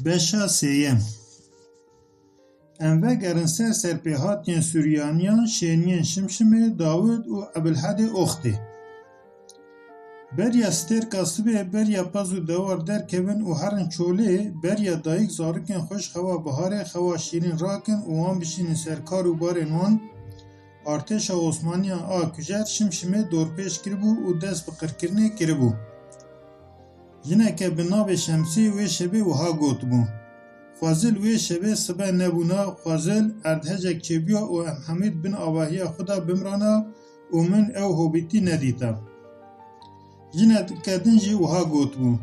Beşa sêyem em vegerin ser serpêhatiyên Sûriyaniyan Şêniyên Şimşimê, Dawud û Ebilhedê Oxtê. Beriya stêrka sibê beriya pez û dewar derkevin û herin çolê, beriya dayîk zarokên xweş xewa biharê xewa şîrîn rakin û wan bişînin ser kar û barên wan. Artêşa Osmaniyan a kujer Şimşimê dorpêş kiribû û dest bi qirkirinê kiribû. Jineke bi navê Şemsî wê şevê wiha gotibû. Xwezil wê şevê sibe nebûna, xwezil erdhejek çêbûya û em hemû bin avahiya xwe da bimrana û min ew hobîtî nedîta. Jineke din jî wiha gotibû.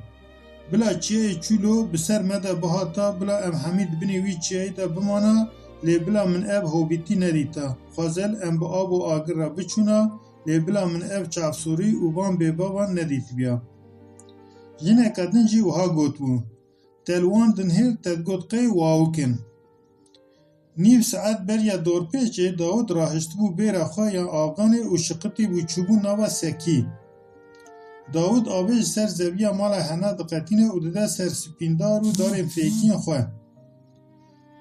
Bila çiyayê çûlo bi ser me de bihata, bila em hemû di binê wî çiyayê de bimana, lê bila min ev hobîtî nedîta. Xwezil em bi av û agir re biçûna, lê bila min ev çavsorî û van bêbavan nedîtibiya. Jineke din jî wiha gotibû. Telwan din hêr tedgot qey wawikin. Nîv saet beriya dorpêçê Dawud rahiştibû bêra xwe ya Afganê û şiqitî bû çûbû nava Sekî. Dawud avê ji ser zeviya mala hena diqetîne û dide ser spîndar û darên fêkiyên xwe.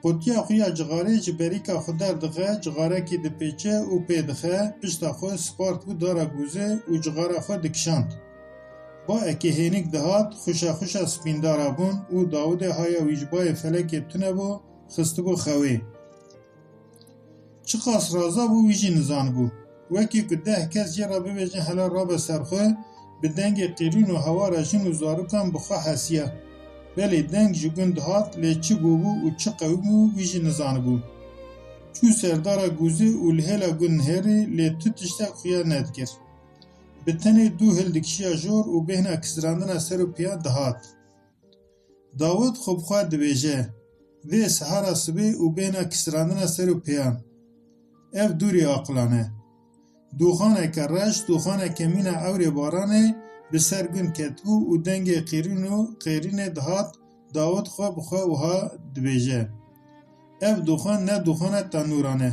Qotiya xwe ya cixarê ji berîka xwe derdixe, cixarekî dipêçe û pêdixe, pişta xwe spart bû dara guzê û cixara xwe dikişand. Ba ekê hênik dihat, xuşa spîndara bûn û Dawudê haya wî ji bayê felekê tunebû, xistibû xewê. Çi qas raza bû wî jî nizanibû. Wekî ku 10 kes jê re bibêjin hela rabe ser xwe, bi dengê qîrîn û hewara jin û zarokan bi xwe hesiye. Belê deng ji gund dihat, lê çi bûbû û çi qewimû wî jî nizanibû. Çû serdara guzê û li hêla gund nihêrî, lê tu tiştek xuya nedikir. Bi tenê dû hil dikişiya jor û bêhna kisirandina ser û piya dihat. Dawud xwe bi xwe dibêje, vê sehera sibê û bêhna kisirandina ser û piyan. Ev dûrê aqilan e. Dûxaneke reş, dûxaneke mîna ewrê baranê bi ser gund ketibû û dengê qêrînê dihat, Dawud xwe bi xwe wiha dibêje. Ev dûxan ne dûxana tenûran e.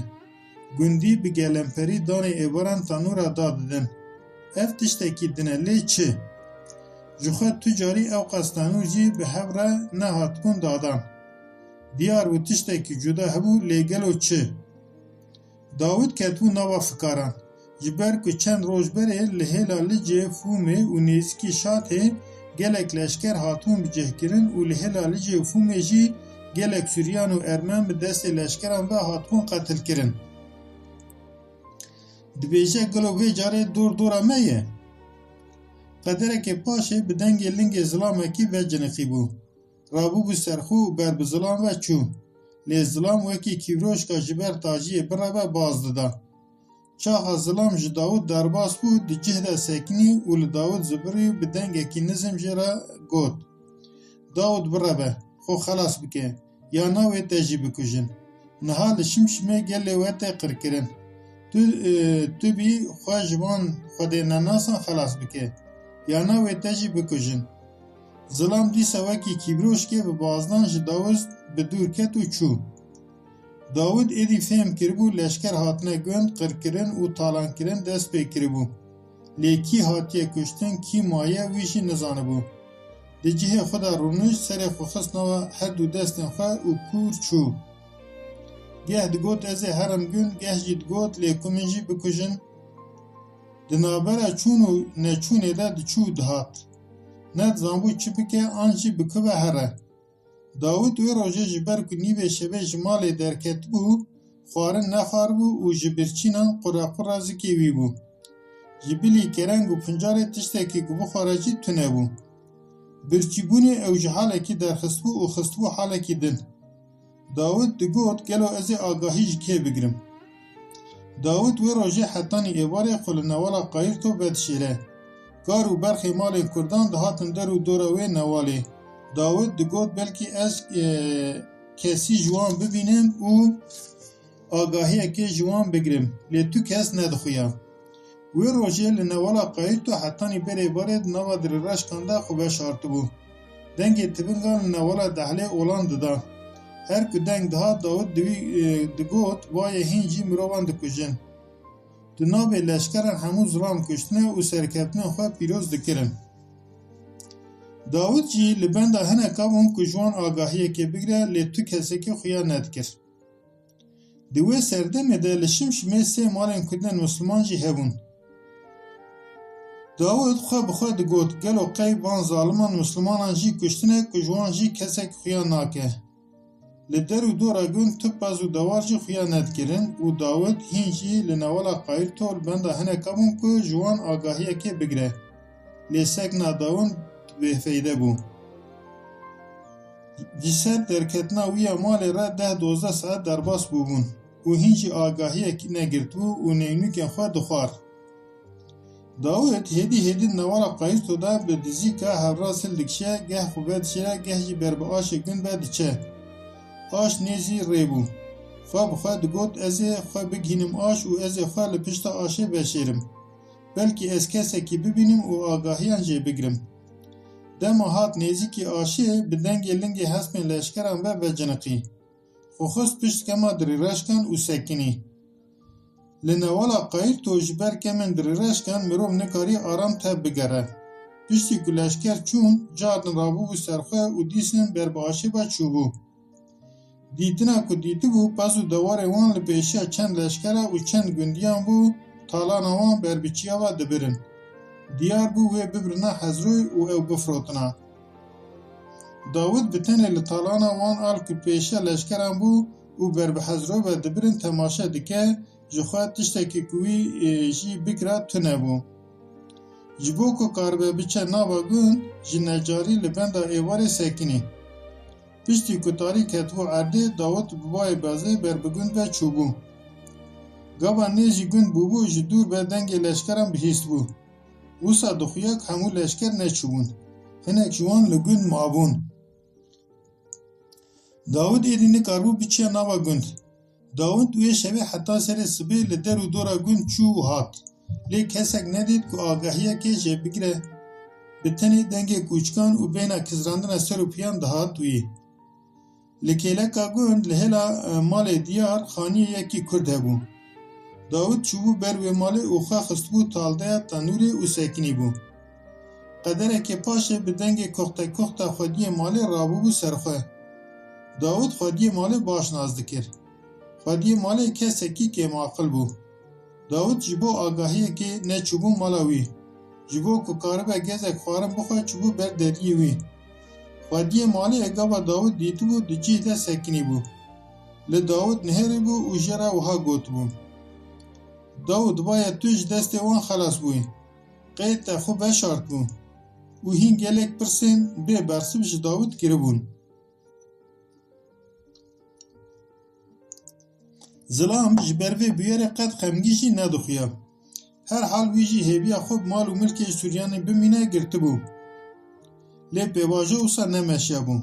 Gundî bi gelemperî danê êvaran tenûra da didin. Ev tiştekî din e, lê çi? Ji xwe tu carî ew qas tenûr jî bi hev re nehatibûn dadan. Diyar û tiştekî cuda hebû, lê gelo çi? Dawud ketibû nava fikaran. Ji ber ku çend roj berê li hêla Licê, Fûmê û nêzîkî Şatê gelek leşker hatibûn bicihkirin û li hêla Licê û Fûmê jî gelek Sûriyan û Ermen bi destê leşkeran ve hatibûn qetilkirin. Dibêje gelo vê carê dor me ye? Qederekê paşê bi dengê lingê zilamekî ve cinixîbû. Rabûbû serxwe û ber bi zilam ve çû. Lê zilam wekî kîvroşka ji ber tajiyê bireve baz dida. Çaxa zilam ji Dawud derbas bû, di cih de sekinî û li Dawud zibirî bi dengekî nizm jê re got: Dawud bireve, xwe xelas bike, ya navê te jî bikujin. Niha li Şimşimê gelê we tê qirkirin. Tu bî xwe ji van Xwedê nenasan xelas bike, ya navê te jî bikujin. Zilam dîsa wekî kîvroşkê bi bazdan ji Dawud bi dûr ket û çû. Dawud êdî fêm kiribû leşker hatine gund, qirkirin û talankirin dest pê kiribû. Lê kî hatiye kuştin, kî maye wî jî nizanibû. Di cihê xwe de rûnişt, serê xwe xist nava her dû destên xwe û kûr çû. Geh digot ez ê herim gund, geh jî digot lê ku min jî bikujin. Di navbera çûn û neçûnê de diçû dihat. Nedizanbû çi bike, an jî bikive here. Dawud wê rojê ji ber ku nîvê şevê ji malê derketibû, xwarin nexwarbû û ji birçînan qurequra zikê wî bû. Ji bilî kereng û pincarê tiştekî ku bixware jî tune bû. Birçîbûnê ew ji halekî derxistbû û xistbû halekî din. Dawud digot gelo ez ê agahî ji kê bigirim. Dawud wê rojê hetanî êvarê xwe li newala Qayirto vedişêre. Gar û berxê malên Kurdan dihatin der û dora wê newalê. Dawud digot belkî ez kesî ji wan bibînim û agahiyekê ji wan bigirim, lê tu kes nedixuya. Wê rojê li newala Qayirto hetanî berê barê di nava dirêreşkan de xwe veşartibû. Dengê tibingan li newala Dehlê olan dida. Her ku deng dihat, Dawud digot wayê hîn jî mirovan dikujin. Di navê leşkeran hemû zilam kuştine û serkeftinên xwe pîroz dikirin. داود جی لبنده هنه کابون که جوان آگاهیه که بگره لی تو کسی که خویا ندکر. دوی سردمه ده لشمشمه سه مالین کدن مسلمان جی هبون. داود خواه بخواه دگوت گلو قیب وان ظالمان مسلمانان جی کشتنه که جوان جی کسی که خویا ناکه. لدر و دورا گون تب بازو دوار جی خویا ندکرن و داود هین جی لنوالا قایل طول بنده هنه کابون که جوان آگاهیه که بگره. لی سکنا داون به فیده بو. جسد درکتنا ویا مال را 10-12 ساعت درباس بوبون و هینچی آگاهی نگرد بو و نینوکن خواه دخوار. داود هدی نوارا قایستو دا به دیزی که هفراسل دکشه گه خوبت شیره گه جی برب آش گن بد چه. آش نیزی ریبو. خواه بخواه دگوت ازی خواه بگینم آش و ازی خواه لپشتا آشه بشیرم. بلکه از کسی که ببینیم و آگاهیان جی بگرم. دما هات نزیکی آشه به دنگ لنگ حسم لشکران و جنقی. خوخست پشت کما دری رشکن و سکنی. لنوالا قایل تو جبر کمن دری رشکن مروم نکاری آرام تب بگره. پشتی که لشکر چون جاردن رابو و سرخواه و دیسن بر باشه با چوبو. دیدنا که دیدو بو پس و دوار وان لپیشه چند لشکره و چند گندیان بو تالان وان بر بچیا و دبرن. دیار بو و ببرنا حزروی و او بفروتنا. داود بتنه لطالانا وان آل که پیشه لشکران بو و بر بحزروی و دبرن تماشه دکه جخواه تشتکی کوی جی بکرا تنه بو. جبو که کاربه بچه نابا گون جی نجاری لبنده ایواری سکنی. پشتی که تاریک هتو عرده داود ببای بازه بر بگون و چوبو. گابا نیجی گون بوبو جی دور به دنگ لشکران بهیست بو. وسا دخویاک همو لشکر نچوبون. هنک جوان لگون مابون. داود ایرینی کاربو بچه ناوا گوند. داود اوی شوی حتی سر سبه لدر و دورا گوند چو و هات. لی کسک ندید که آگاهیه که جه بگره. بتنی دنگ کوچکان و بینا کزراندن سر و پیان دهات وی. لکیلکا گوند لحلا مال دیار خانیه یکی کرد هبون. داود چوبو بر و مال اوخا خستبو تالده تنوری و سکنی بو. قدره که پاشه به دنگ کختا خودی مال رابو بو سرخواه. داود خودی مال باش نازده کر. خودی مال که سکی که معقل بو. داود جبو آگاهیه که نه چوبو مالاوی. جبو که کاربه گزک خوارم بخواه چوبو بر دریه وی. خودی مال اگابا داود دیتو بو دجیه ده سکنی بو. لداود نهری بو و جرا وها گوت بو. داود باید توش دست وان خلاص بوی. قید تا خوب بشارت بو. و هین گلک پرسین به برسبش داود کربون. زلام جبروی بیاره قد خمگیشی ندخویا. هر حال ویجی هیبیا خوب مال و ملک سوریانی بمینه گرته بو. لی پیواجه اوسا نمشیا بو.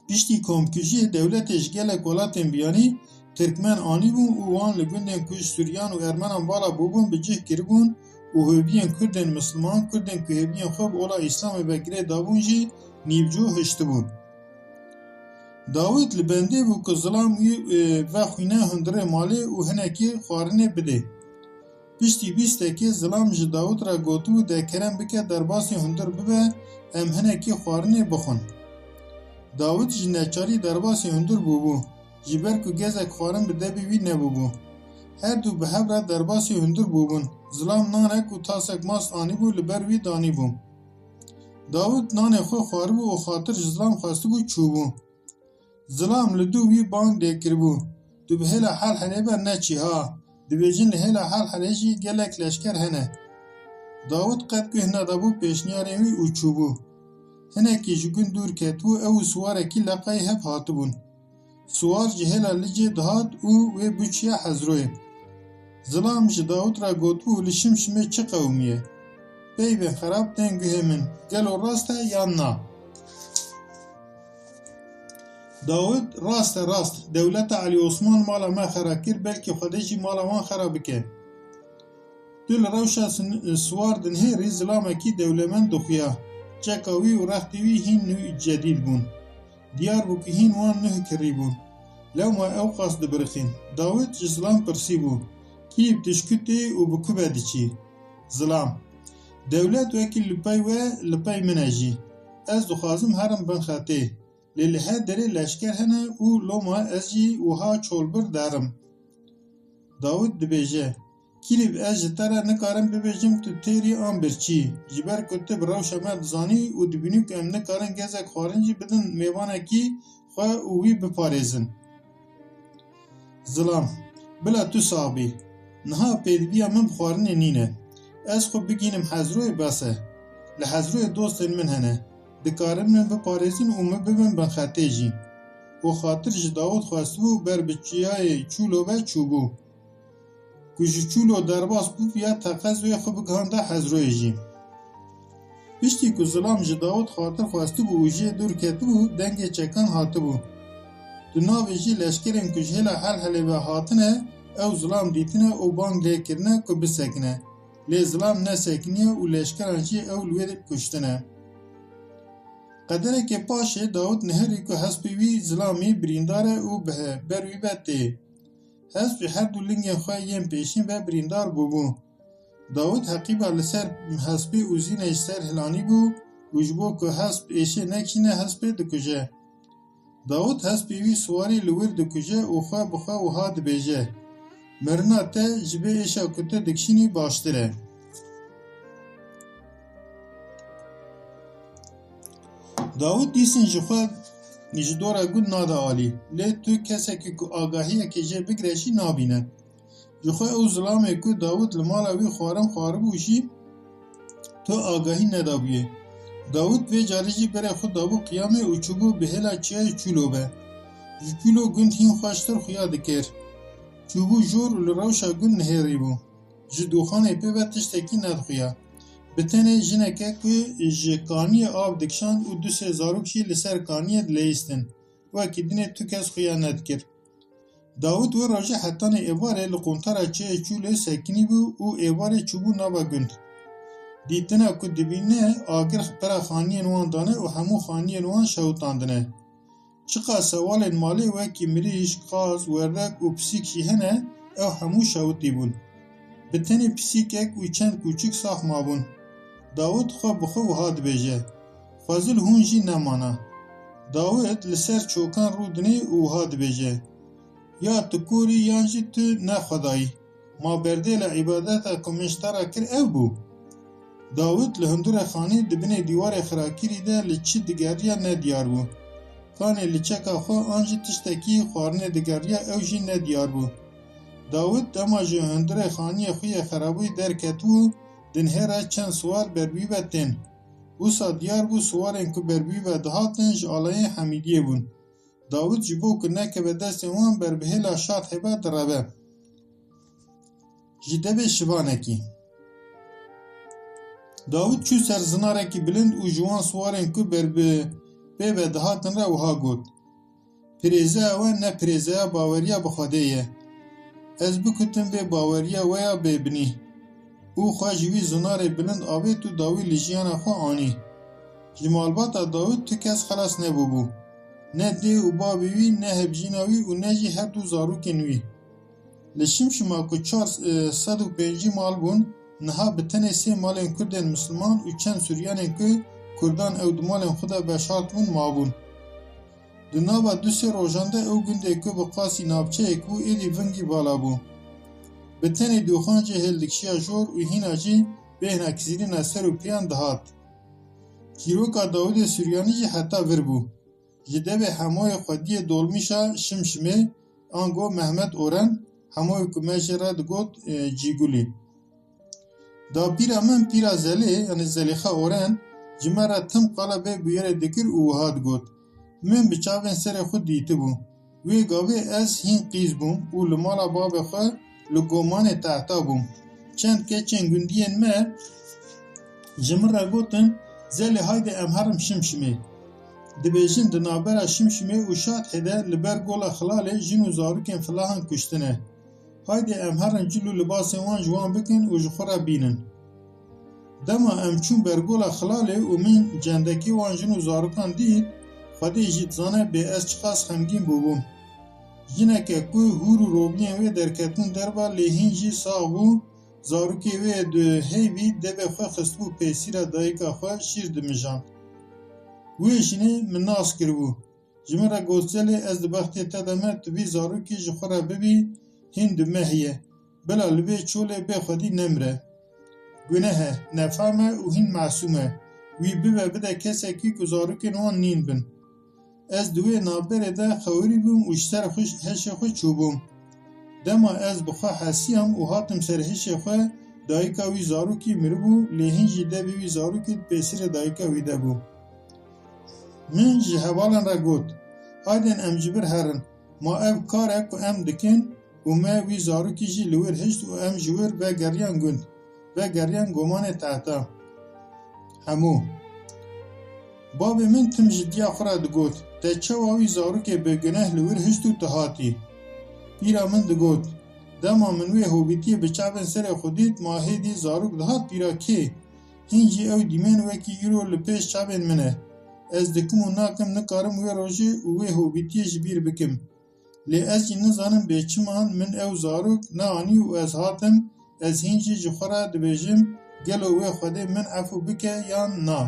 پشتی کمکشی دولتش گلک ولاتن بیانی ترکمن آنی بون و وان لگوندن کش سوریان و ارمنان بالا بوبون بجه کربون و هبیان کردن مسلمان کردن که هبیان خوب اولا اسلام بگره دابون جی نیبجو هشته بون. داود لبنده بو که ظلام و خوینه هندره ماله و هنکی خوارنه بده. پشتی بیسته که ظلام جه داود را گوتو ده کرم بکه در باسی هندر ببه ام هنکی خوارنه بخون. داود جه نچاری در باسی هندر بو. جبر که گزک خوارن بده بیوی نبو بو. هر دو به هبره در باسی هندر بوبون. ظلام نانک و تاسک ماست آنی بو لبروی دانی بو. داود نان خو خوار بو و خاطر ظلام خواسته بو چوبو. ظلام لدو وی بانگ دیکر بو. دو به هلا حال حلیبر نچی ها. دو بیجن هلا حال حلیجی گلک لشکر هنه. داود قد که هنه دابو پیشنیاری وی و چوبو. هنه که جگون دور کتبو او سواره کی لقای هب هاتبون. سوار جهلا لجه دهات او و بچیا حزروی. ظلام جه داود را گوتبو لشم شمه چه قومیه؟ بی به خراب تنگه من گلو راسته یا نا؟ داود راست دولت علی عثمان مالا ما خراکر بلکه خودشی مالا ما خراب که. دل روشا سوار دنهری ظلامه کی دولمن دخویا. چکاوی و رختوی هین نوی جدید بون. دیار بو که هین وان نه کری بون. لو ما او قصد برخین. داود ظلام پرسی بو. کیب تشکتی و بکوبه دیچی. ظلام. دولت وکی لپای و لپای منجی. ez dixwazim herim bin xetê. Lê li her derê leşker hene û loma ez jî wiha çolbir derim. Dawud dibêje, Kîrîv ez ji te re nikarim bibêjim tu têrî an birçî, ji ber ku tu bi rewşa me dizanî û dibînî ku em nikarin gezek xwarin jî bidin mêvanekî xwe û wî biparêzin. Zilam, bila tu saxbî, niha pêdiviya min bi xwarinê nîne. Ez xwe bigînim Hezroyê bes e. Li Hezroyê dostên min hene. Dikarin min biparêzin û min bibin binxetê jî. û xatir ji Dawud xwestibû ber bi çiyayê çûlo ve çûbû. Ku ji çûlo derbas bû ya teqez wê xwe bigihanda Hezroyê jî. Piştî ku Zilam ji Dawud xatir xwestibû û jê dûr ketibû, dengê çekan hatibû. Di navê jî leşkerên ku ji hêla Helhelê ve hatine, ew Zilam dîtine û bang lêkirine ku bisekine. Lê Zilam nesekiniye û leşkeran jî ew li wê kuştine. Qederekê paşê Dawud niherî ku hespê wî Zilamî birîndar e û ber wî ve tê. Hesp ji her du lingên xwe yên pêşîn ve birîndar bûbû. Dawud heqîba li ser hespê û zînê ji ser hilanî bû û ji bo ku hesp êşê nekişîne hespê dikuje. Dawud hespê wî siwarî li wir dikuje û xwe bi xwe wiha dibêje. Mirina te ji bê êşa ku tu dikişînî baştir e. Dawud dîsên ji xwe ji dora gund nada alî, lê tu kesekî ku agahiyekê jê bigire jî nabîne. Ji xwe ew zilamê ku Dawud li mala wî xwarin xwaribû jî tu agahî nedabûye. Dawud vê carî jî berê xwe dabû qiyamê û çûbû bi hêla çiyayê çûlo ve. Ji çûlo gund hîn xweştir xuya dikir. Çûbû jor û li rewşa gund nihêrîbû. Ji dûxanê pê ve tiştekî nedixuya. Bi tenê jineke ku ji kaniyê av dikişand û du sê zarok jî li ser kaniyê dileyîstin. Wekî dinê tu kes xuya nedikir. Dawud we rojê hetanê êvarê li quntara çiyayê çûlê sekinî bû û êvarê çûbû nava gund. Dîtina ku dibîne agir pera xaniyên wan dane û hemû xaniyên wan şewitandine. Çiqa sewalên malê wekî mirîş, qaz, werdek û pisîk jî hene, ew hemû şewitî bûn. Bi tenê pisîkek û çend kûçik sax mabûn. Dawud xwe bi xwe wiha dibêje. Xwezil hûn jî nemana. Dawud li ser çokan rûdinê û wiha dibêje. Ya tu korî yan jî tu ne xwedayî. Ma berdêla îbadeta ku min ji te re kir ev bû. Dawud li hundirê xanî di binê dîwarê xirakirî de li çi digeriya nediyar bû. Kanê li çeka xwe an jî tiştekî xwarinê digeriya ew jî nediyar bû. Dawud dema ji hundirê xaniyê xwe yê xerabûyî derketibû, di nihêre çend siwar ber wî ve tên. Wisa diyar bû siwarên ku ber wî ve dihatin ji alayên Hemîdiyê bûn. Dawud ji bo ku nekeve destên wan ber bi hêla şat hêbe direve. Ji devê şivanekî Dawud çû ser zinarekî bilind û ji wan siwarên ku ber bi pê ve dihatin re wiha got. Pirêzeya we ne pirêzeya baweriya bi Xwedê ye. Ez bikutim vê baweriya we ya bêbinî. û xwe ji wî zinarê bilind avêt û dawî li jiyana xwe anî. Ji malbata Dawud tu kes xelas nebûbû. Ne dê û bavê wî, ne hevjîna wî û ne jî her du zarokên wî. Li Şimşima ku 450 mal bûn, niha bi tenê sê malên Kurdên Misliman û çend Suryanên ku Kurdan ew di malên xwe de veşart bûn mabûn. Di nava du sê rojan de ew gundê ku bi qasî navçeyek bû êdî vingî bala bû. Bi tenê dûxan jê hêldikişiya jor û hîna jî bêhna kizîrîna ser û piyan dihat. Çîroka Dawudê Suryanî jî heta vir bû. Ji devê hemoyê xwediyê dolmîşa Şimşimê, an got Mehmed Oren, hemoyê ku me jê re digot Cîgulî. Dapîra min Pîra Zelê yani Zelîxa Oren ji me re tim qala vê bûyerê dikir û wiha digot. Min bi çavên serê xwe dîtibû. Wê gavê ez hîn qîz bûm û li mala bavê xwe li gomanê tehta bûm. Çend keçên gundiyên me ji min re gotin Zelê hayde em herim Şimşimê. Dibêjin di navbera Şimşimê û Şadhê li ber gola Xilalê jin û zarokên filahan kuştine. Hayde em herin cil û libasên wan ji wan bikin û ji xwe re bînin. Dema em çûn ber gola Xilalê û min cendekî wan jin û zarokan dît, Xwedê jî dizane bê ez çiqas xemgîn bûbûm. Jineke ku hûr û robiyên wê derketbûn derba lê hîn jî sax bû, zarokê wê di heyvî devê xwe xistbû pêsîra dayîka xwe şîr dimijand. ویشنی من ناس کربو جمره گوزلی از دبختی تدامه تبی زاروکی جخورا ببی هند مهیه بلا لبه چوله به خودی نمره گناه نفهمه و هین معصومه وی ببه بده کسی که زاروکی نوان نین بن از دوی نابره ده خوری بوم و اشتر خوش هش خوش چوبوم دما از بخوا حسیم و هاتم سر هش خو دایکا وی زاروکی مربو لهنجی ده بی زاروکی پیسر دایکا وی ده بو من جی هوالن را گوت هایدن ام جبر هرن ما اف کاره کو ام دکن و ما وی زاروکی جی لور هشت و ام جور و گریان گند و گریان گمان تحتا همو باب من تم جدیا خورا دگوت ته چواوی زاروکی بگنه لور هشت و تهاتی پیرا من دگوت دما منوی هوبیتی بچابن سر خودیت ماهی دی زاروک دهات پیرا که هنجی او دیمن وکی ایرو لپیش چابن منه از دکم و ناکم نکارم وی روژه و وی هوبیتی جبیر بکم لی از جی نزانم بیچمان من او زاروک نانی و از هاتم از هنجی جخورا دبیجم گلو وی خوده من عفو بکه یا نا